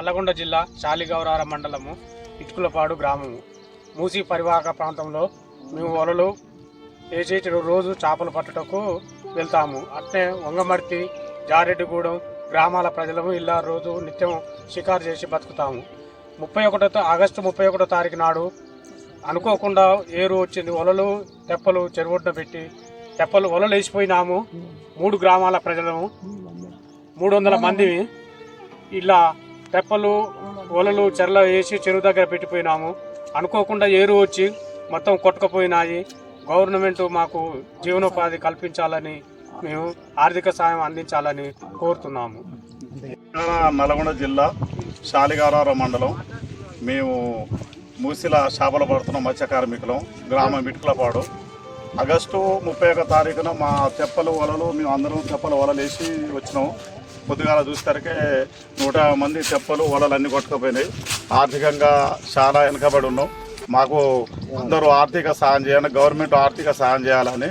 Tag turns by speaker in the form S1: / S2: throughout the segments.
S1: నల్లగొండ జిల్లా శాలిగౌరారం మండలము ఇటుకులపాడు గ్రామము మూసీ పరివాహక ప్రాంతంలో మేము వలలు వేసేటి రోజు చేపలు పట్టుటకు వెళ్తాము. అట్నే వంగమర్తి, జారెడ్డిగూడెం గ్రామాల ప్రజలము ఇలా రోజు నిత్యం షికారు చేసి బతుకుతాము. ఆగస్టు 31 తారీఖు నాడు అనుకోకుండా ఏరు వచ్చింది. వలలు తెప్పలు చెరువుడ్డ పెట్టి వలలు వేసిపోయినాము. 3 గ్రామాల ప్రజలము 300 మంది ఇలా తెప్పలు వలలు చెరలో వేసి చెరువు దగ్గర పెట్టిపోయినాము. అనుకోకుండా ఏరు వచ్చి మొత్తం కొట్టుకుపోయినాయి. గవర్నమెంట్ మాకు జీవనోపాధి కల్పించాలని, మేము ఆర్థిక సాయం అందించాలని కోరుతున్నాము.
S2: నల్గొండ జిల్లా శాలిగౌరారం మండలం మేము మూసిల చేపలు పడుతున్న మత్స్య కార్మికులం. గ్రామం ఇటుకులపాడు. ఆగస్టు 31 తారీఖున మా తెప్పలు వలలు మేము అందరం తెప్పల వలలు వేసి వచ్చినాం. పొద్దుగాల చూసేసరికి 150 మంది తెప్పలు వలలు అన్నీ కొట్టుకుపోయినాయి. ఆర్థికంగా చాలా వెనుకబడి ఉన్నాం. మాకు అందరూ ఆర్థిక సాయం చేయాలని, గవర్నమెంట్ ఆర్థిక సాయం చేయాలని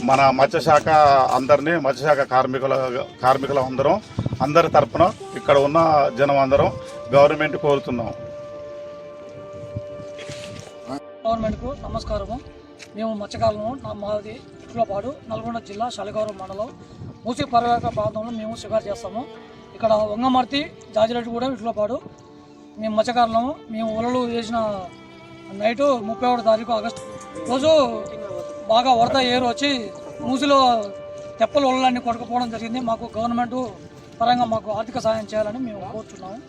S2: మన మత్స్యశాఖ అందరినీ, మత్స్యశాఖ కార్మికుల అందరి తరఫున ఇక్కడ ఉన్న జనం అందరం గవర్నమెంట్ కోరుతున్నాం.
S3: గవర్నమెంట్కు నమస్కారము. మేము మత్స్యకారులము. మాది ఇటుకులపాడు, నల్గొండ జిల్లా శాలిగౌరారం మండలం మూసీ పరివాహక ప్రాంతంలో మేము షికారు చేస్తాము. ఇక్కడ వంగమర్తి, జాజిరెడ్డిగూడెం, ఇటుకులపాడు మేము మత్స్యకారులము. మేము వలలు వేసిన నైటు 31 తారీఖు ఆగస్టు రోజు బాగా వరద ఏరు వచ్చి మూసిలో తెప్పల వలలన్నీ కొట్టుకుపోవడం జరిగింది. మాకు గవర్నమెంట్ పరంగా మాకు ఆర్థిక సహాయం చేయాలని మేము కోరుతున్నాము.